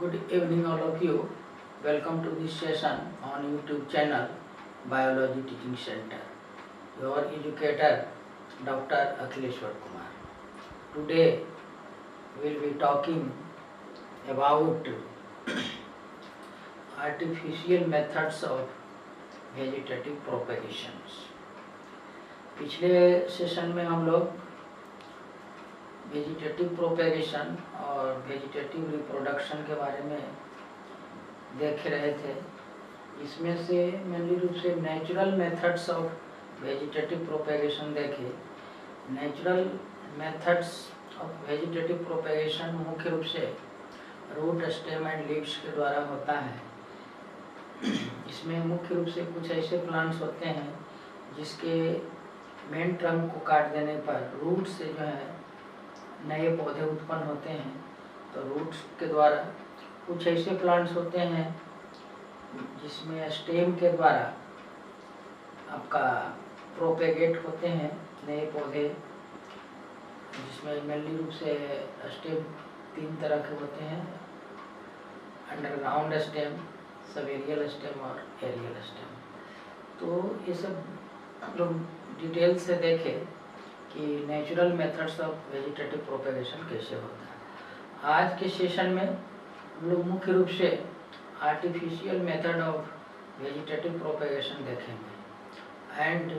Good evening all of you. Welcome to this session on YouTube channel Biology Teaching Center. Your educator Dr. Akhileshwar Kumar. Today we will be talking about artificial methods of vegetative propagations. पिछले session में हम लोग vegetative propagation और vegetative reproduction के बारे में देख रहे थे। इसमें से मेनली रूप से natural methods of vegetative propagation देखे। Natural methods of vegetative propagation मुख्य रूप से रूट, स्टेम एंड लीव्स के द्वारा होता है। इसमें मुख्य रूप से कुछ ऐसे प्लांट्स होते हैं जिसके मेन ट्रंक को काट देने पर रूट से जो है नए पौधे उत्पन्न होते हैं। तो रूट्स के द्वारा कुछ ऐसे प्लांट्स होते हैं जिसमें स्टेम के द्वारा आपका प्रोपेगेट होते हैं नए पौधे, जिसमें मेनली रूप से स्टेम तीन तरह के होते हैं: अंडरग्राउंड स्टेम, सबएरियल स्टेम और एरियल स्टेम। तो ये सब लोग डिटेल से देखें कि natural methods of vegetative propagation कैसे होता है। आज के सेशन में हम लोग मुख्य रूप से artificial method of vegetative propagation देखेंगे एंड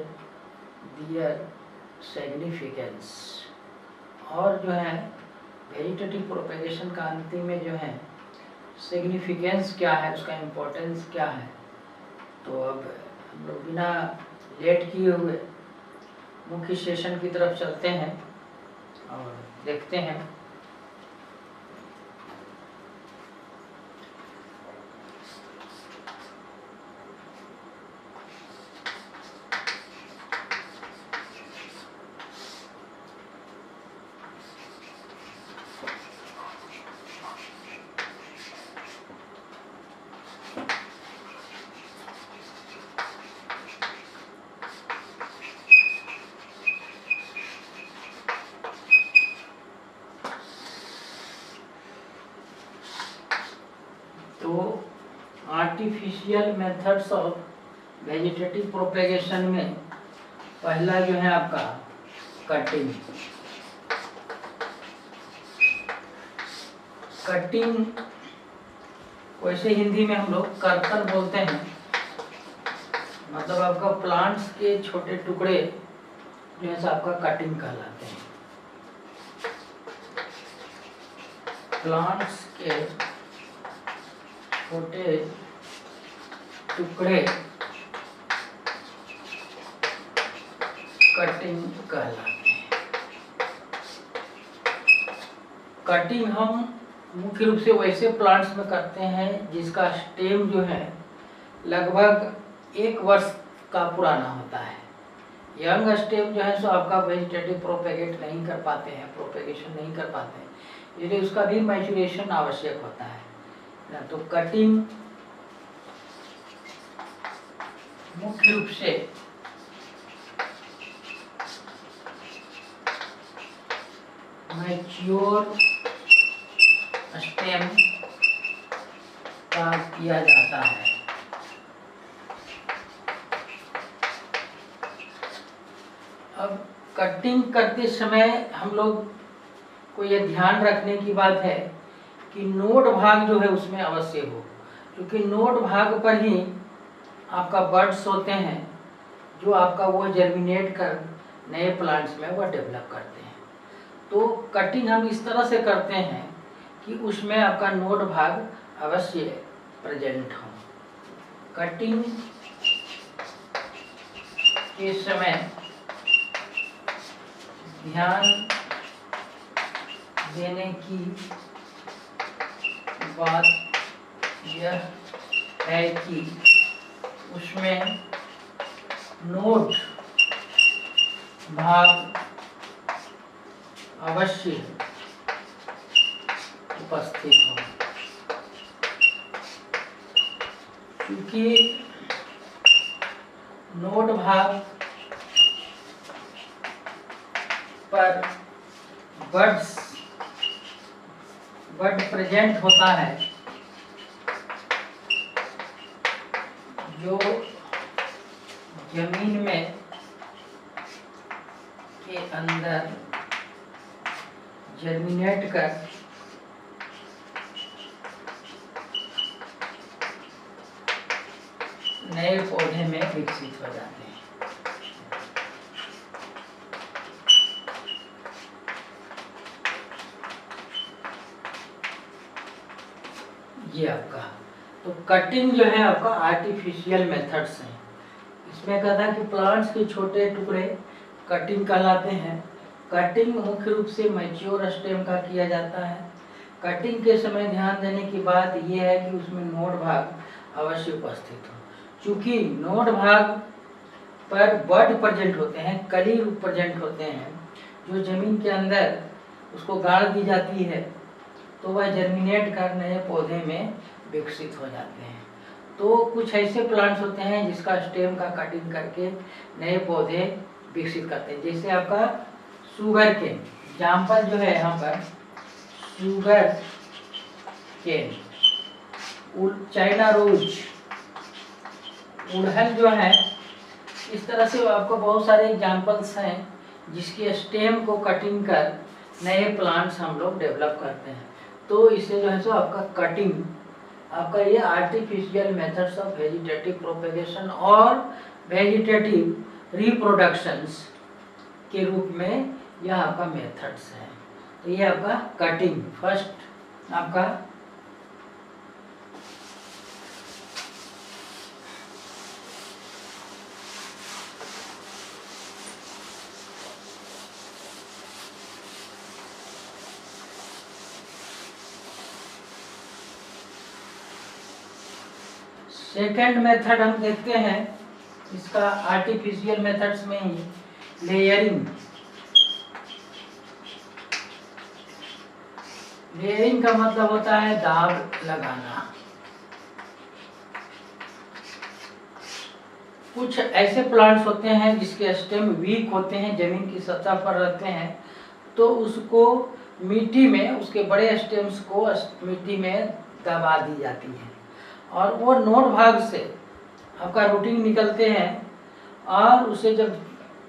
दियर सिग्निफिकेंस, और जो है वेजिटेटिव प्रोपेगेशन का अंतिम में जो है सिग्निफिकेंस क्या है, उसका इम्पोर्टेंस क्या है। तो अब हम लोग बिना लेट किए हुए मुख्य सेशन की तरफ चलते हैं और देखते हैं। तो artificial methods of vegetative propagation में पहला जो है आपका कटिंग। कटिंग वैसे हिंदी में हम लोग कर्तन बोलते हैं, मतलब आपका प्लांट्स के छोटे टुकड़े जो है आपका कटिंग कहलाते हैं। प्लांट्स के छोटे टुकड़े कटिंग कहलाते हैं। कटिंग हम मुख्य रूप से वैसे प्लांट्स में करते हैं जिसका स्टेम जो है लगभग 1 वर्ष का पुराना होता है। यंग स्टेम जो है सो आपका वेजिटेटिव प्रोपेगेट नहीं कर पाते हैं, प्रोपेगेशन नहीं कर पाते हैं, इसलिए उसका भी मैच्योरेशन आवश्यक होता है। तो कटिंग मुख्य रूप से मैच्योर स्टेम का किया जाता है। अब कटिंग करते समय हम लोग को यह ध्यान रखने की बात है कि नोड भाग जो है उसमें अवश्य हो, क्योंकि नोड भाग पर ही आपका बर्ड्स होते हैं जो आपका वो जर्मिनेट कर नए प्लांट्स में वह डेवलप करते हैं। तो कटिंग हम इस तरह से करते हैं कि उसमें आपका नोड भाग अवश्य प्रेजेंट हो। कटिंग के समय ध्यान देने की बात यह है कि उसमें नोड भाग अवश्य उपस्थित हो, क्योंकि नोड भाग पर बर्ड प्रेजेंट होता है जो जमीन में के अंदर जर्मिनेट कर नए पौधे में विकसित हो जाते हैं। ये आपका तो कटिंग जो है आपका आर्टिफिशियल मेथड्स हैं। इसमें कहता है कि प्लांट्स के छोटे टुकड़े कटिंग कहलाते हैं। कटिंग मुख्य रूप से मैच्योर स्टेम का किया जाता है। कटिंग के समय ध्यान देने की बात यह है कि उसमें नोड भाग अवश्य उपस्थित हो। चूंकि नोड भाग पर बड प्रेजेंट होते हैं, कली रूप प्रेजेंट होते हैं, जो जमीन के अंदर उसको गाड़ दी जाती है तो वह जर्मिनेट कर नए पौधे में विकसित हो जाते हैं। तो कुछ ऐसे प्लांट्स होते हैं जिसका स्टेम का कटिंग करके नए पौधे विकसित करते हैं। जैसे आपका शुगर केन, एग्जाम्पल जो है यहाँ पर शुगर केन, चाइना रोज, उड़हल जो है, इस तरह से आपको बहुत सारे एग्जाम्पल्स हैं जिसके स्टेम को कटिंग कर नए प्लांट्स हम लोग डेवलप करते हैं। तो इससे जो है सो आपका कटिंग, आपका ये artificial methods of vegetative propagation और वेजिटेटिव रिप्रोडक्शंस के रूप में यह आपका मेथड्स है। तो ये आपका कटिंग फर्स्ट आपका सेकेंड मेथड हम देखते हैं इसका आर्टिफिशियल मेथड्स में ही, लेयरिंग। लेयरिंग का मतलब होता है दाब लगाना। कुछ ऐसे प्लांट्स होते हैं जिसके स्टेम वीक होते हैं, जमीन की सतह पर रहते हैं, तो उसको मिट्टी में, उसके बड़े स्टेम्स को मिट्टी में दबा दी जाती है और वो नोड भाग से आपका रूटिंग निकलते हैं और उसे जब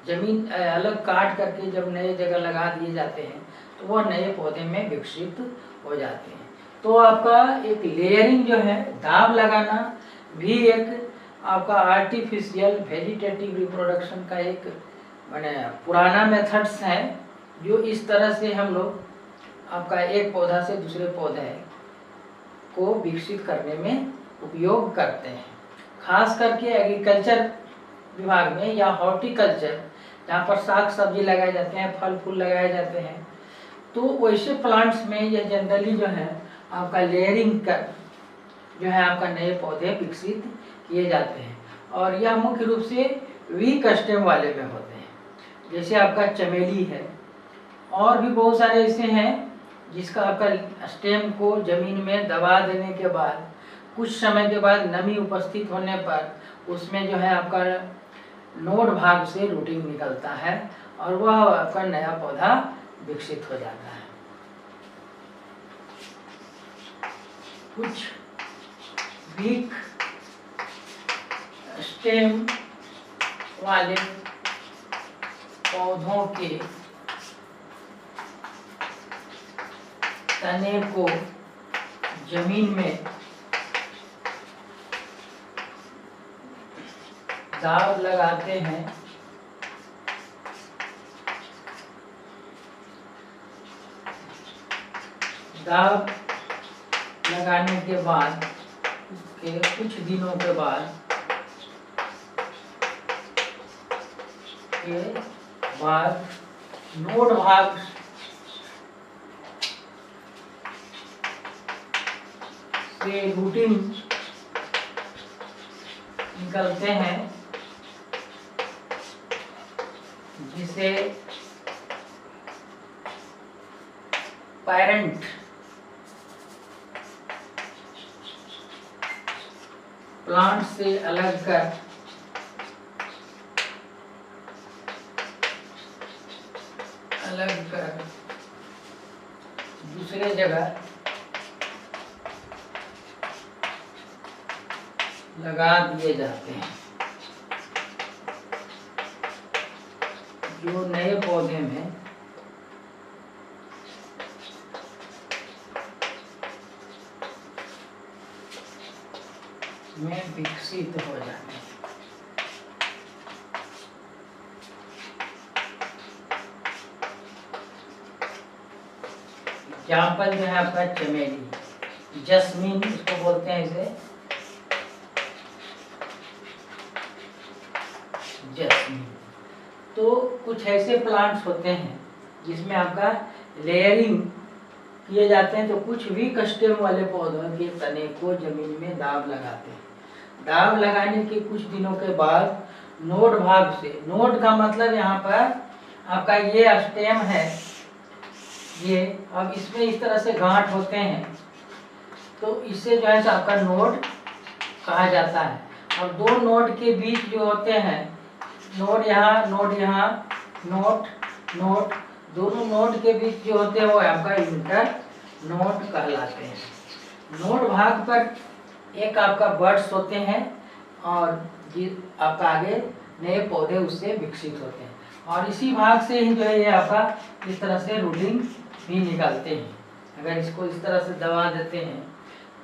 जमीन अलग काट करके जब नए जगह लगा दिए जाते हैं तो वह नए पौधे में विकसित हो जाते हैं। तो आपका एक लेयरिंग जो है, दाब लगाना, भी एक आपका आर्टिफिशियल वेजिटेटिव रिप्रोडक्शन का एक माने पुराना मेथड्स है, जो इस तरह से हम लोग आपका एक पौधा से दूसरे पौधे को विकसित करने में उपयोग करते हैं। खास करके एग्रीकल्चर विभाग में या हॉर्टिकल्चर, जहाँ पर साग सब्जी लगाए जाते हैं, फल फूल लगाए जाते हैं, तो वैसे प्लांट्स में यह जनरली जो है आपका लेयरिंग कर जो है आपका नए पौधे विकसित किए जाते हैं और यह मुख्य रूप से वीक स्टेम वाले में होते हैं। जैसे आपका चमेली है और भी बहुत सारे ऐसे हैं जिसका आपका स्टेम को जमीन में दबा देने के बाद कुछ समय के बाद नमी उपस्थित होने पर उसमें जो है आपका नोड भाग से रूटिंग निकलता है और वह आपका नया पौधा विकसित हो जाता है। कुछ वीक स्टेम वाले पौधों के तने को जमीन में दाब लगाते हैं दाब लगाने के बाद उसके कुछ दिनों के बाद नोड भाग से रूटिंग निकलते हैं जिसे पेरेंट प्लांट से अलग कर दूसरे जगह लगा दिए जाते हैं। जो नए पौधे में विकसित हो जाते हैं। एग्जाम्पल जो है आपका चमेली, जस्मीन इसको बोलते हैं, इसे जस्मीन। तो कुछ ऐसे प्लांट्स होते हैं जिसमें आपका लेयरिंग किए जाते हैं। तो कुछ वीक स्टेम वाले पौधों के तने को जमीन में दाब लगाते हैं। दाब लगाने के कुछ दिनों के बाद नोड भाग से, नोड का मतलब यहाँ पर आपका ये स्टेम है, ये अब इसमें इस तरह से गांठ होते हैं, तो इससे जो है आपका नोड कहा जाता है। और दो नोड के बीच जो होते हैं, नोड यहाँ नोड, दोनों नोड के बीच जो होते हैं वो आपका इंटर नोड कहलाते हैं। नोड भाग पर एक आपका बर्ड्स होते हैं और आपका आगे नए पौधे उससे विकसित होते हैं। और इसी भाग से ही जो है ये आपका इस तरह से रूटिंग भी निकालते हैं। अगर इसको इस तरह से दबा देते हैं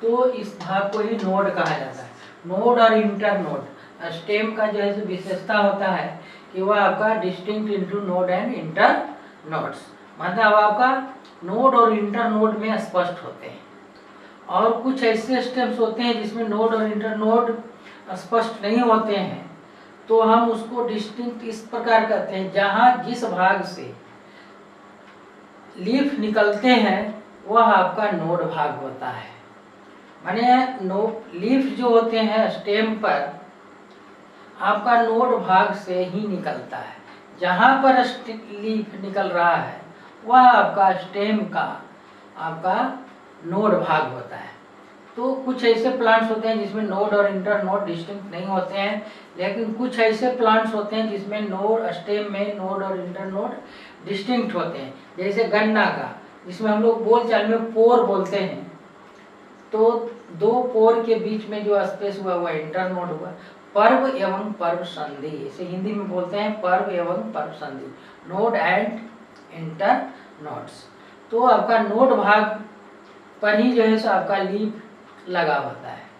तो इस भाग को ही नोड कहा जाता है। नोड और इंटर नोड, स्टेम का जो है विशेषता होता है कि वह आपका distinct into node and inter nodes, मतलब आपका नोड और इंटर नोड में स्पष्ट होते हैं। और कुछ ऐसे स्टेम्स होते हैं जिसमें नोड और इंटर नोड स्पष्ट नहीं होते हैं, तो हम उसको डिस्टिंक्ट इस प्रकार करते हैं, जहां जिस भाग से लीफ निकलते हैं वह आपका नोड भाग होता है। माने लीफ जो होते हैं स्टेम पर आपका नोड भाग से ही निकलता है। जहां पर लीफ निकल रहा है वह आपका स्टेम का आपका नोड भाग होता है। तो कुछ ऐसे प्लांट्स होते हैं जिसमें नोड और इंटर नोड डिस्टिंक्ट नहीं होते हैं, लेकिन कुछ ऐसे प्लांट्स होते हैं जिसमें नोड स्टेम में नोड और इंटर नोड डिस्टिंक्ट होते हैं। जैसे गन्ना का, जिसमें हम लोग बोलचाल में पोर बोलते हैं, तो दो पोर के बीच में जो स्पेस हुआ वह इंटर नोड हुआ। पर्व एवं पर्व संधि, इसे हिंदी में बोलते हैं पर्व एवं पर्व संधि, नोड एंड इंटर नोड्स। तो आपका नोड भाग पर ही जो है सो आपका लीफ लगा होता है।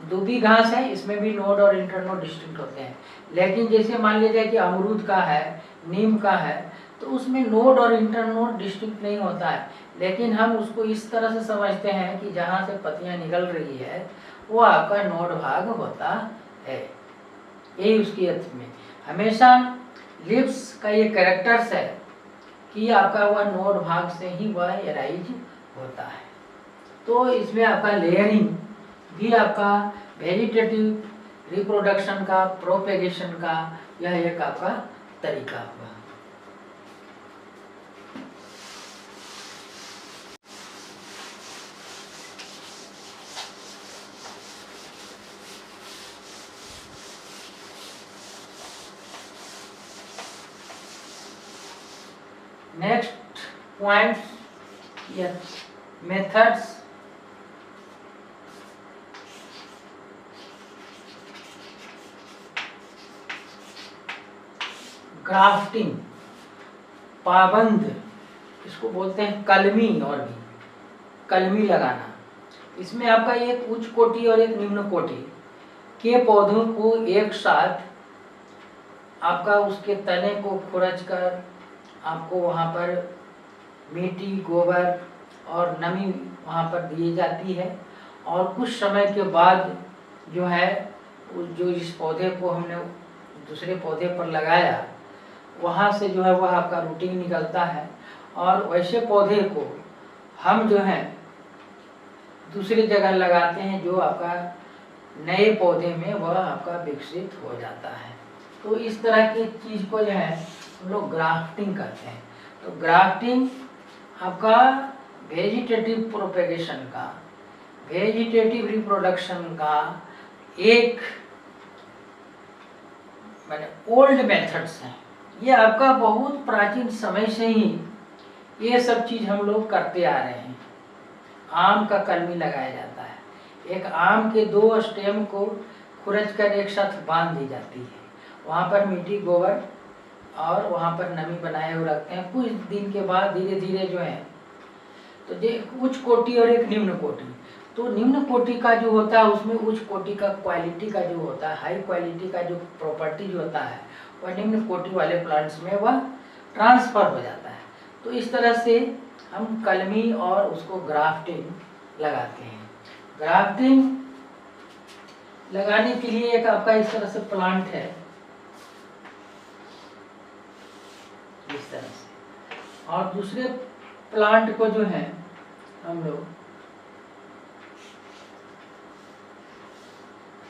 दूबी घास है, इसमें भी नोड और इंटर नोड डिस्टिंक्ट होते हैं। लेकिन जैसे मान लीजिए कि अमरूद का है, नीम का है, तो उसमें नोड और इंटर नोड डिस्टिंक्ट नहीं होता है, लेकिन हम उसको इस तरह से समझते हैं कि जहाँ से पत्तियाँ निकल रही है वो आपका नोड भाग होता है। यही उसकी अर्थ में हमेशा लिप्स का ये कैरेक्टर्स है कि आपका वह नोड भाग से ही वह एराइज होता है। तो इसमें आपका लेयरिंग भी आपका वेजिटेटिव रिप्रोडक्शन का, प्रोपेगेशन का यह एक आपका तरीका हुआ। नेक्स्ट पॉइंट या मेथड्स, ग्राफ्टिंग, पाबंद, इसको बोलते हैं कलमी, और भी कलमी लगाना। इसमें आपका एक उच्च कोटि और एक निम्न कोटि के पौधों को एक साथ आपका उसके तने को खुरच कर आपको वहाँ पर मिट्टी, गोबर और नमी वहाँ पर दी जाती है। और कुछ समय के बाद जो है जो इस पौधे को हमने दूसरे पौधे पर लगाया वहाँ से जो है वह आपका रूटिंग निकलता है, और वैसे पौधे को हम जो है दूसरी जगह लगाते हैं जो आपका नए पौधे में वह आपका विकसित हो जाता है। तो इस तरह की चीज़ को जो है हम लोग ग्राफ्टिंग करते हैं। तो ग्राफ्टिंग आपका वेजिटेटिव प्रोपेगेशन का, वेजिटेटिव रिप्रोडक्शन का एक माने ओल्ड मेथड्स हैं। ये आपका बहुत प्राचीन समय से ही ये सब चीज़ हम लोग करते आ रहे हैं। आम का कलमी लगाया जाता है, एक आम के 2 स्टेम को खुरच कर एक साथ बांध दी जाती है। वहाँ पर मिट्टी, गोबर और वहाँ पर नमी बनाए हुए रखते हैं। कुछ दिन के बाद धीरे धीरे जो है, तो उच्च कोटि और एक निम्न कोटि। तो निम्न कोटि का जो होता है उसमें उच्च कोटि का क्वालिटी का जो होता है, हाई क्वालिटी का जो प्रॉपर्टी जो होता है, वह निम्न कोटि वाले प्लांट्स में वह ट्रांसफर हो जाता है। तो इस तरह से हम कलमी और उसको ग्राफ्टिंग लगाते हैं। ग्राफ्टिंग लगाने के लिए एक आपका इस तरह से प्लांट है, इस तरह से, और दूसरे प्लांट को जो है हम लोग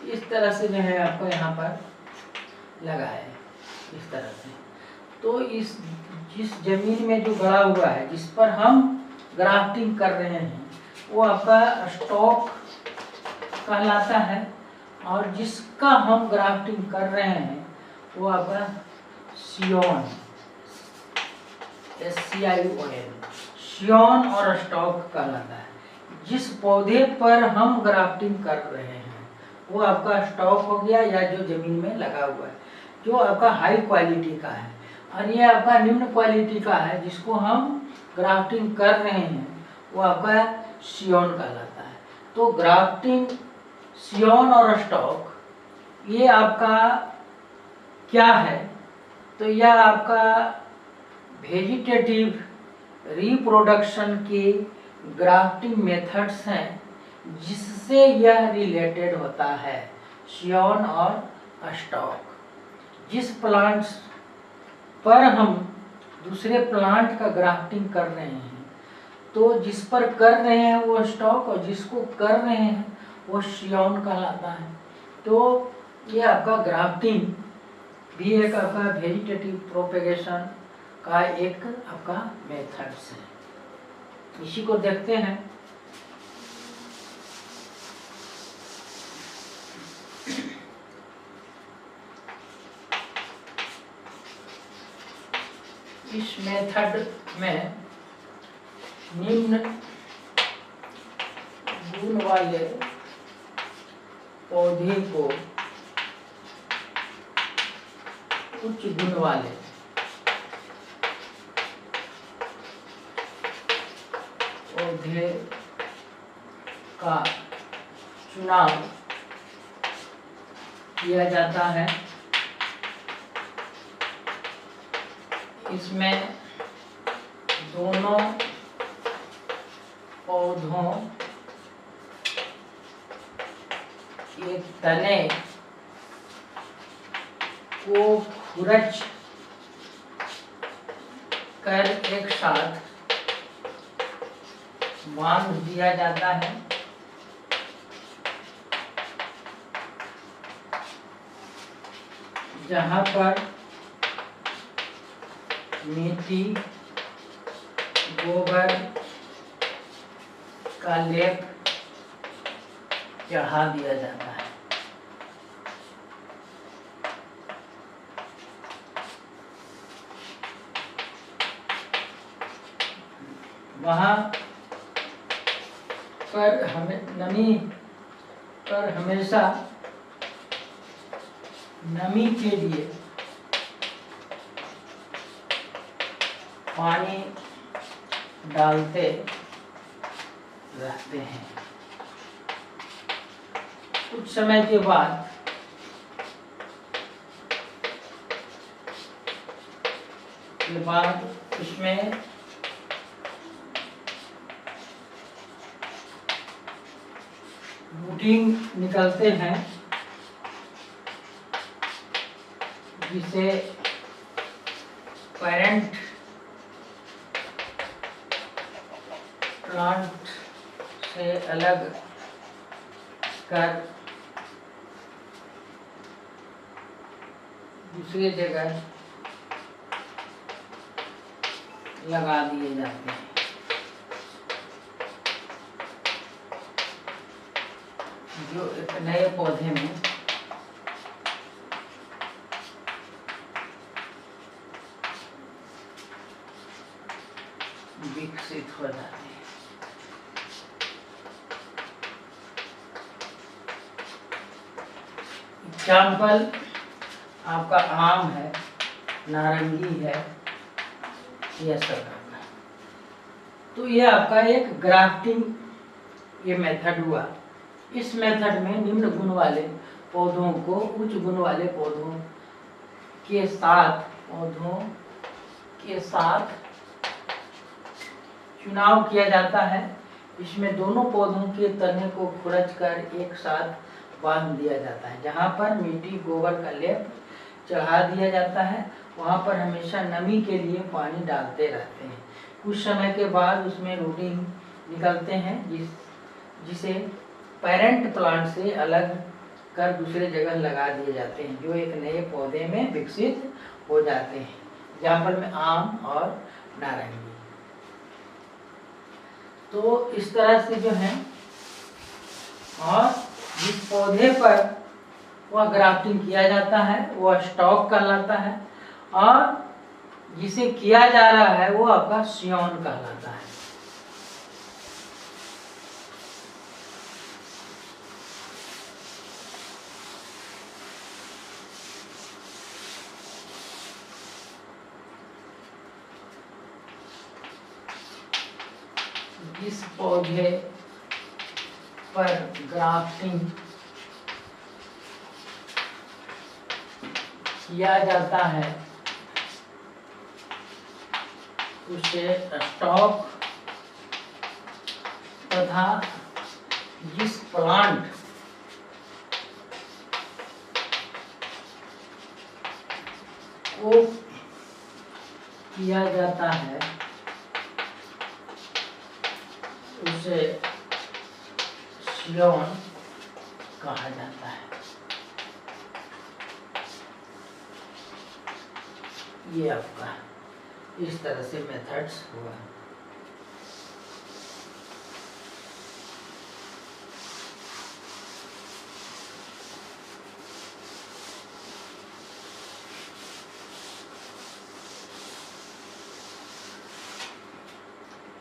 इस तरह से जो है आपको यहाँ पर लगाए, इस तरह से। तो जिस जमीन में जो गड़ा हुआ है, जिस पर हम ग्राफ्टिंग कर रहे हैं, वो आपका स्टॉक कहलाता है, और जिसका हम ग्राफ्टिंग कर रहे हैं वो आपका सियोन, SCION, सियोन और स्टॉक कहलाता है। जिस पौधे पर हम ग्राफ्टिंग कर रहे हैं वो आपका स्टॉक हो गया, या जो जमीन में लगा हुआ है, जो आपका हाई क्वालिटी का है, और ये आपका निम्न क्वालिटी का है जिसको हम ग्राफ्टिंग कर रहे हैं, वो आपका सियोन कहलाता है। तो ग्राफ्टिंग, सियोन और स्टॉक ये आपका क्या है? तो यह आपका वेजिटेटिव रिप्रोडक्शन के ग्राफ्टिंग मेथड्स हैं जिससे यह रिलेटेड होता है, सियोन और स्टॉक। जिस प्लांट्स पर हम दूसरे प्लांट का ग्राफ्टिंग कर रहे हैं, तो जिस पर कर रहे हैं वो स्टॉक, और जिसको कर रहे हैं वो सियोन कहलाता है। तो ये आपका ग्राफ्टिंग भी एक आपका वेजिटेटिव प्रोपेगेशन का एक आपका मेथड्स है। इसी को देखते हैं। इस मेथड में निम्न गुण वाले पौधे को उच्च गुण वाले पौधे का चुनाव किया जाता है। इसमें दोनों पौधों के तने को खुरच कर एक साथ बांध दिया जाता है। जहाँ पर मिट्टी, गोबर का लेप चढ़ा दिया जाता है। वहाँ पर नमी पर हमेशा नमी के लिए पानी डालते रहते हैं। कुछ समय के बाद इसमें रूटिंग निकलते हैं, जिसे पेरेंट प्लांट से अलग कर दूसरी जगह लगा दिए जाते हैं। जो एक नए पौधे में विकसित हो जाते हैं। एग्जाम्पल आपका आम है, नारंगी है, यह सब करना। तो ये आपका एक ग्राफ्टिंग ये मेथड हुआ। इस मेथड में निम्न गुण वाले पौधों को उच्च गुण वाले पौधों के साथ चुनाव किया जाता है। इसमें दोनों पौधों के तने को खुरच कर एक साथ बांध दिया जाता है। जहाँ पर मिट्टी गोबर का लेप चढ़ा दिया जाता है, वहाँ पर हमेशा नमी के लिए पानी डालते रहते हैं। कुछ समय के बाद उसमें रूटिंग निकलते हैं, जिसे पेरेंट प्लांट से अलग कर दूसरे जगह लगा दिए जाते हैं, जो एक नए पौधे में विकसित हो जाते हैं। एग्जाम्पल में आम और नारंगी। तो इस तरह से जो है, और जिस पौधे पर वह ग्राफ्टिंग किया जाता है वह स्टॉक कहलाता है, और जिसे किया जा रहा है वो आपका सियोन कहलाता है। जिस पौधे पर ग्राफ्टिंग किया जाता है उसे स्टॉक तथा जिस प्लांट को किया जाता है उसे सियोन कहा जाता है। ये आपका इस तरह से मेथड्स हुआ।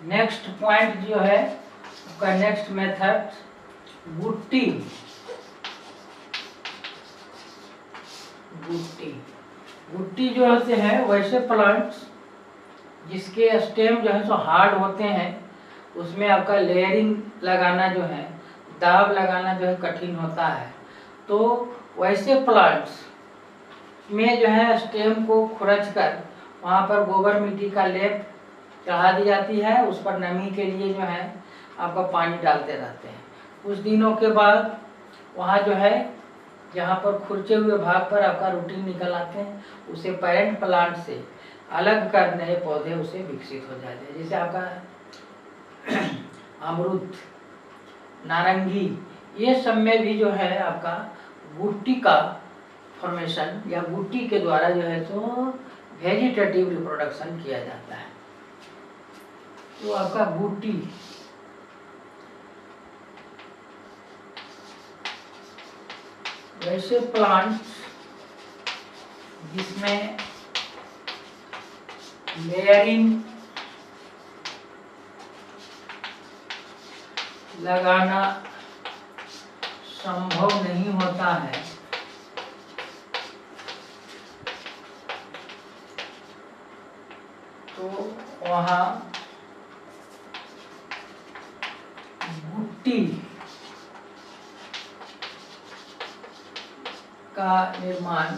नेक्स्ट पॉइंट जो है उसका नेक्स्ट मेथड गुट्टी। गुट्टी जो होते हैं वैसे प्लांट्स जिसके स्टेम जो है सो हार्ड होते हैं, उसमें आपका लेयरिंग लगाना जो है, दाब लगाना जो है कठिन होता है। तो वैसे प्लांट्स में जो है स्टेम को खुरच कर वहाँ पर गोबर मिट्टी का लेप चढ़ा दी जाती है। उस पर नमी के लिए जो है आपका पानी डालते रहते हैं। कुछ दिनों के बाद वहाँ जो है जहाँ पर खुरचे हुए भाग पर आपका रूटिंग निकल आते हैं, उसे पेरेंट प्लांट से अलग कर नए पौधे उसे विकसित हो जाते हैं। जैसे आपका अमरूद, नारंगी, ये सब में भी जो है आपका गुट्टी का फॉर्मेशन या गुट्टी के द्वारा जो है तो वेजिटेटिव रिप्रोडक्शन किया जाता है। तो आपका गुट्टी वैसे प्लांट्स जिसमें लेयरिंग लगाना संभव नहीं होता है, तो वहाँ गुट्टी का निर्माण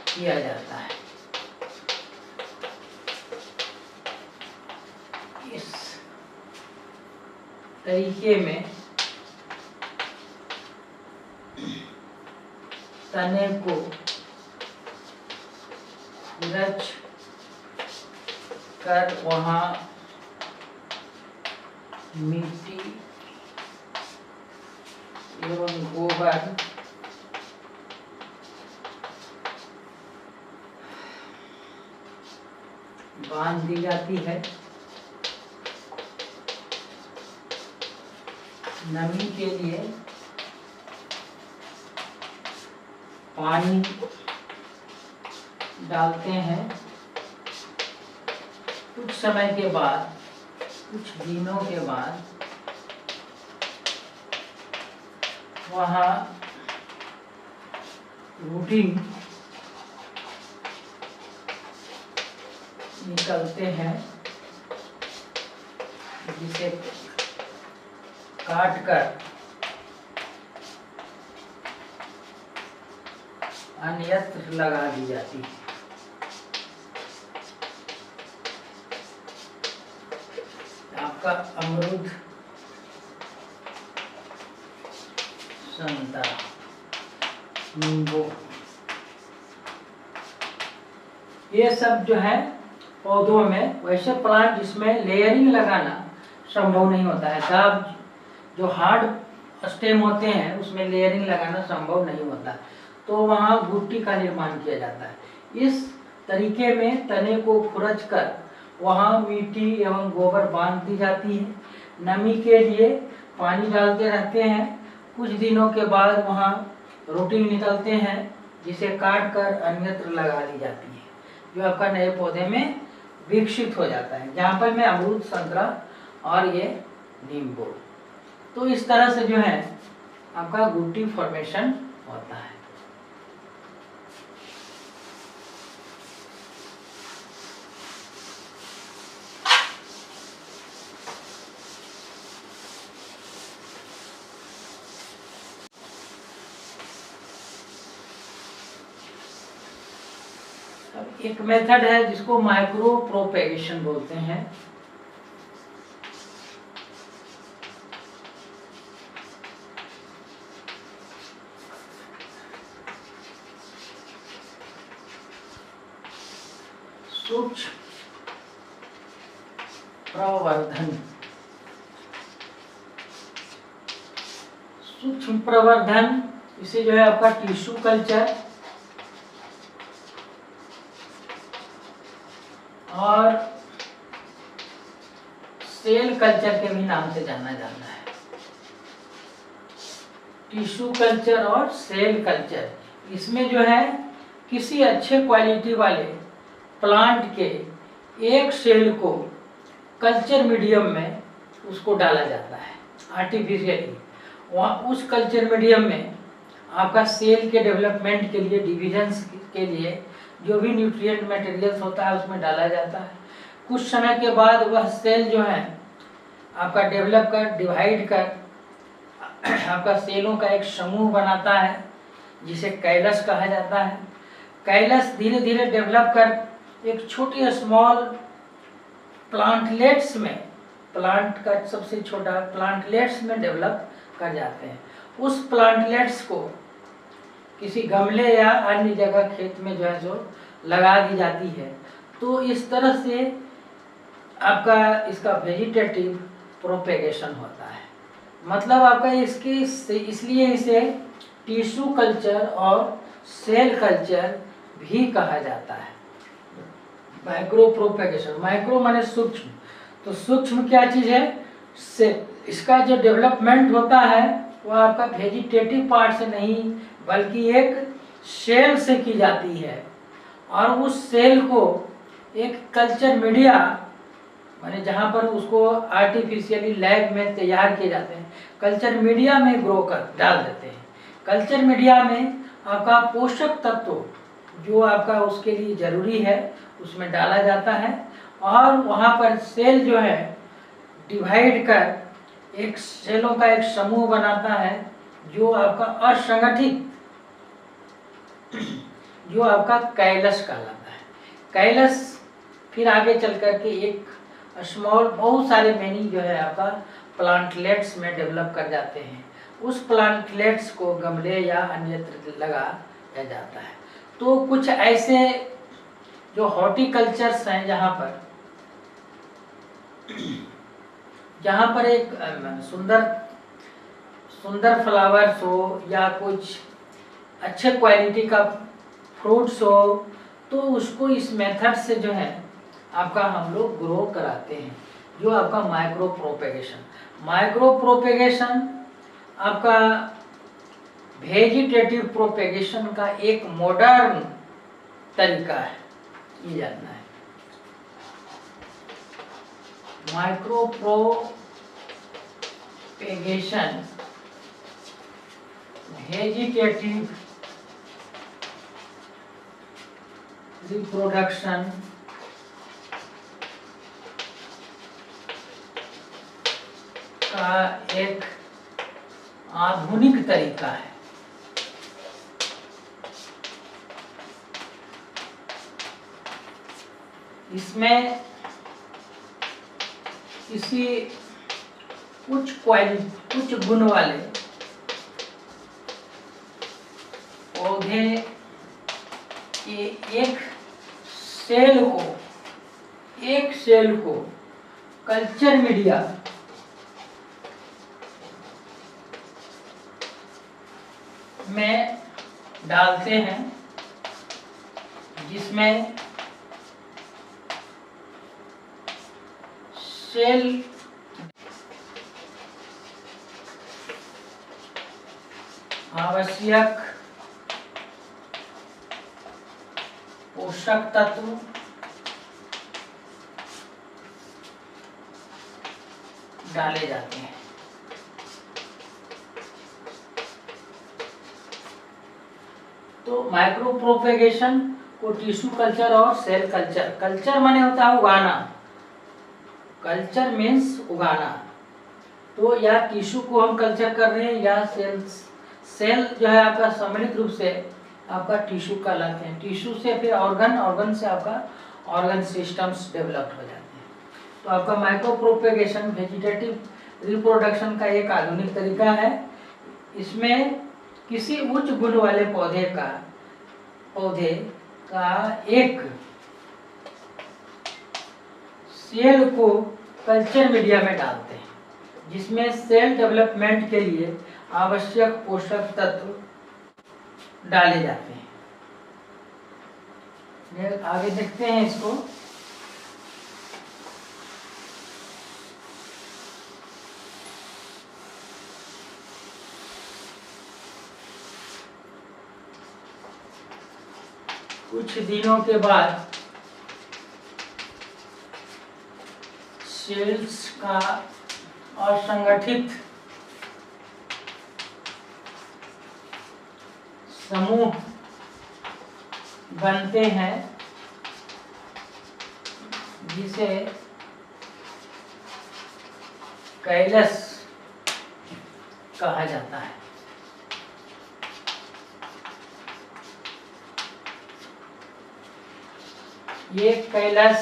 किया जाता है। इस तरीके में तने को खुरच कर वहाँ मिट्टी एवं गोबर बांध दी जाती है। नमी के लिए पानी डालते हैं। कुछ समय के बाद, कुछ दिनों के बाद वहाँ रूटिंग निकलते हैं, जिसे काट कर अन्यत्र लगा दी जाती है। आपका अमरूद, संतरा, नींबू, ये सब जो है पौधों में, वैसे प्लांट जिसमें लेयरिंग लगाना संभव नहीं होता है, सब जो हार्ड स्टेम होते हैं उसमें लेयरिंग लगाना संभव नहीं होता, तो वहाँ गुट्टी का निर्माण किया जाता है। इस तरीके में तने को खुरच कर वहाँ मिट्टी एवं गोबर बांध दी जाती है। नमी के लिए पानी डालते रहते हैं। कुछ दिनों के बाद वहाँ रूटिंग निकलते हैं, जिसे काट कर अन्यत्र लगा दी जाती है, जो आपका नए पौधे में विकसित हो जाता है। जहाँ पर मैं अमरूद, संतरा और ये नींबू, तो इस तरह से जो है आपका गुट्टी फॉर्मेशन होता है। एक मेथड है जिसको माइक्रो प्रोपेगेशन बोलते हैं। सूक्ष्म प्रवर्धन, सूक्ष्म प्रवर्धन, इसे जो है आपका टिश्यू कल्चर और सेल कल्चर के भी नाम से जाना जाता है। टिश्यू कल्चर और सेल कल्चर, इसमें जो है किसी अच्छे क्वालिटी वाले प्लांट के एक सेल को कल्चर मीडियम में उसको डाला जाता है आर्टिफिशियली। वहाँ उस कल्चर मीडियम में आपका सेल के डेवलपमेंट के लिए, डिविजन्स के लिए जो भी न्यूट्रिएंट मटेरियल्स होता है उसमें डाला जाता है। कुछ समय के बाद वह सेल जो है आपका डेवलप कर, डिवाइड कर आपका सेलों का एक समूह बनाता है, जिसे कैलस कहा जाता है। कैलस धीरे धीरे डेवलप कर एक छोटी स्मॉल प्लांटलेट्स में, प्लांट का सबसे छोटा प्लांटलेट्स में डेवलप कर जाते हैं। उस प्लांटलेट्स को किसी गमले या अन्य जगह खेत में जो है जो लगा दी जाती है। तो इस तरह से आपका इसका वेजिटेटिव प्रोपेगेशन होता है। मतलब आपका इसलिए इसे टिश्यू कल्चर और सेल कल्चर भी कहा जाता है। माइक्रो प्रोपेगेशन, माइक्रो माने सूक्ष्म, तो सूक्ष्म क्या चीज है, से इसका जो डेवलपमेंट होता है वह आपका वेजिटेटिव पार्ट से नहीं बल्कि एक सेल से की जाती है, और उस सेल को एक कल्चर मीडिया माने जहाँ पर उसको आर्टिफिशियली लैब में तैयार किए जाते हैं, कल्चर मीडिया में ग्रो कर डाल देते हैं। कल्चर मीडिया में आपका पोषक तत्व जो आपका उसके लिए जरूरी है उसमें डाला जाता है, और वहाँ पर सेल जो है डिवाइड कर एक सेलों का एक समूह बनाता है, जो आपका असंगठित, जो आपका कैलस कहलाता है। कैलस फिर आगे चल कर के एक स्मॉल, बहुत सारे मैनी जो है आपका प्लांटलेट्स में डेवलप कर जाते हैं। उस प्लांटलेट्स को गमले या अन्यत्र लगाया जाता है। तो कुछ ऐसे जो हॉर्टिकल्चर्स हैं जहाँ पर एक सुंदर फ्लावर्स हो या कुछ अच्छे क्वालिटी का फ्रूट्स हो, तो उसको इस मेथड से जो है आपका हम लोग ग्रो कराते हैं, जो आपका माइक्रो प्रोपेगेशन। माइक्रो प्रोपेगेशन आपका वेजिटेटिव प्रोपेगेशन का एक मॉडर्न तरीका है, ये जानना है। माइक्रो प्रोपेगेशन वेजिटेटिव रिप्रोडक्शन का एक आधुनिक तरीका है। इसमें किसी उच्च गुण वाले पौधे के एक सेल को कल्चर मीडिया में डालते हैं, जिसमें सेल आवश्यक पोषक तत्व डाले जाते हैं। तो माइक्रो प्रोपेगेशन को टिश्यू कल्चर और सेल कल्चर माने होता है उगाना, कल्चर मीन्स उगाना। तो या टिश्यू को हम कल्चर कर रहे हैं या सेल जो है आपका सम्मिलित रूप से आपका टिश्यू कहलाते हैं। टिश्यू से फिर ऑर्गन से आपका ऑर्गन सिस्टम्स डेवलप हो जाते हैं। तो आपका माइक्रो प्रोपेगेशन वेजिटेटिव रिप्रोडक्शन का एक आधुनिक तरीका है। इसमें किसी उच्च गुण वाले पौधे का एक सेल को कल्चर मीडिया में डालते हैं, जिसमें सेल डेवलपमेंट के लिए आवश्यक पोषक तत्व डाले जाते हैं। आगे देखते हैं इसको। कुछ दिनों के बाद सेल्स का असंगठित समूह बनते हैं, जिसे कैलस कहा जाता है। ये कैलस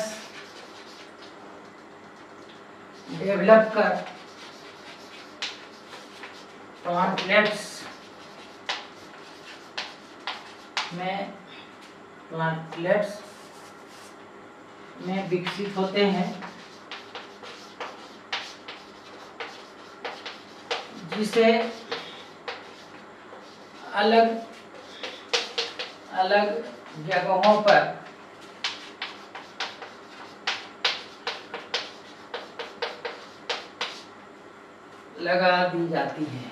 डेवलप कर प्लांटलेट्स में विकसित होते हैं, जिसे अलग अलग जगहों पर लगा दी जाती है।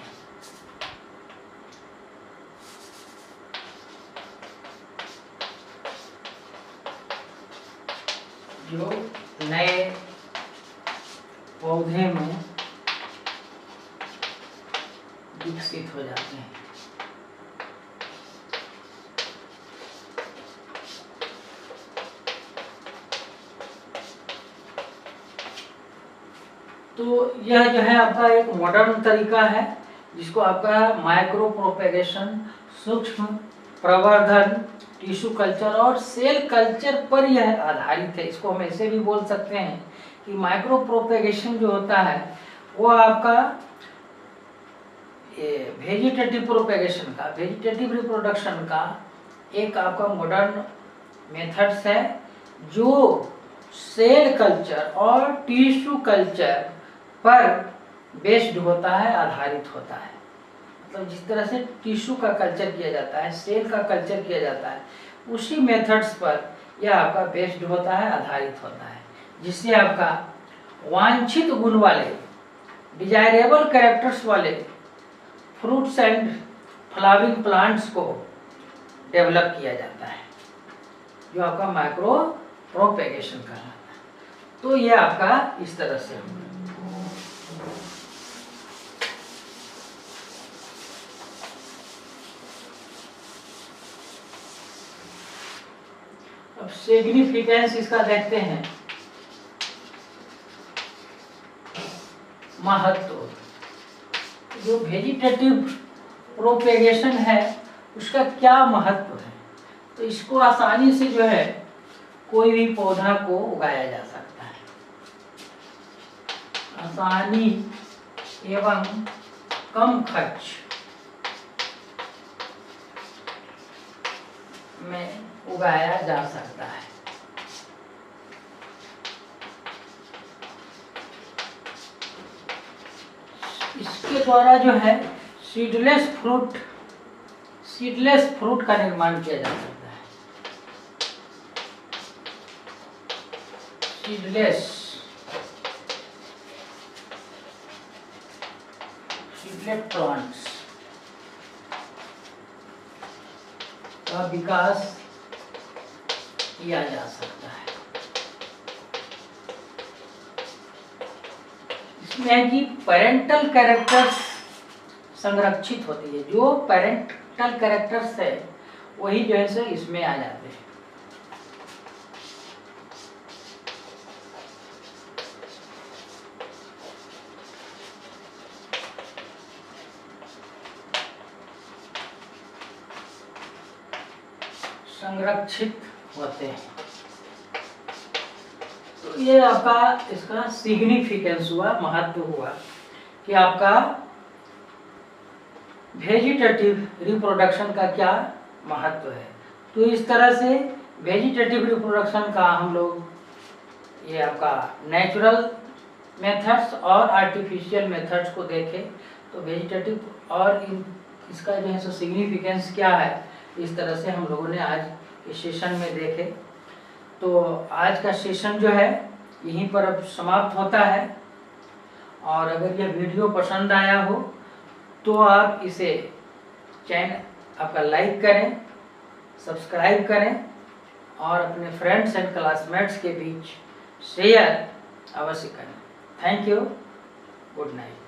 जो नए पौधे में विकसित हो जाते हैं। तो यह जो है आपका एक मॉडर्न तरीका है, जिसको आपका माइक्रो प्रोपेगेशन, सूक्ष्म प्रवर्धन, टिश्यू कल्चर और सेल कल्चर पर यह आधारित है। इसको हम ऐसे भी बोल सकते हैं कि माइक्रो प्रोपेगेशन जो होता है वो आपका वेजिटेटिव प्रोपेगेशन का, वेजिटेटिव रिप्रोडक्शन का एक आपका मॉडर्न मेथड्स है, जो सेल कल्चर और टिश्यू कल्चर पर बेस्ड होता है, आधारित होता है। मतलब जिस तरह से टिश्यू का कल्चर किया जाता है, सेल का कल्चर किया जाता है, उसी मेथड्स पर यह आपका बेस्ड होता है, आधारित होता है, जिससे आपका वांछित गुण वाले, डिजायरेबल कैरेक्टर्स वाले फ्रूट्स एंड फ्लावरिंग प्लांट्स को डेवलप किया जाता है, जो आपका माइक्रो प्रोपेगेशन कहलाता है। तो यह आपका इस तरह से होगा। अब सिग्निफिकेंस इसका देखते हैं, महत्व। जो वेजिटेटिव प्रोपेगेशन है उसका क्या महत्व है, तो इसको आसानी से जो है कोई भी पौधा को उगाया जा सकता है, आसानी एवं कम खर्च में उगाया जा सकता है। इसके द्वारा जो है सीडलेस फ्रूट का निर्माण किया जा सकता है। सीडलेस प्लांट्स का विकास किया जा सकता है। इसमें है कि पेरेंटल कैरेक्टर्स संरक्षित होती है, जो पेरेंटल कैरेक्टर्स है वही जो है सो इसमें आ जाते हैं। संरक्षित होते हैं। तो ये आपका इसका सिग्निफिकेंस हुआ, महत्व हुआ कि आपका वेजिटेटिव रिप्रोडक्शन का क्या महत्व है। तो इस तरह से वेजिटेटिव रिप्रोडक्शन का हम लोग ये आपका नेचुरल मेथड्स और आर्टिफिशियल मेथड्स को देखें, तो वेजिटेटिव और इसका जो है सो सिग्निफिकेंस क्या है, इस तरह से हम लोगों ने आज इस सेशन में देखे। तो आज का सेशन जो है यहीं पर अब समाप्त होता है, और अगर यह वीडियो पसंद आया हो तो आप इसे चैनल आपका लाइक करें, सब्सक्राइब करें और अपने फ्रेंड्स एंड क्लासमेट्स के बीच शेयर अवश्य करें। Thank you, good night.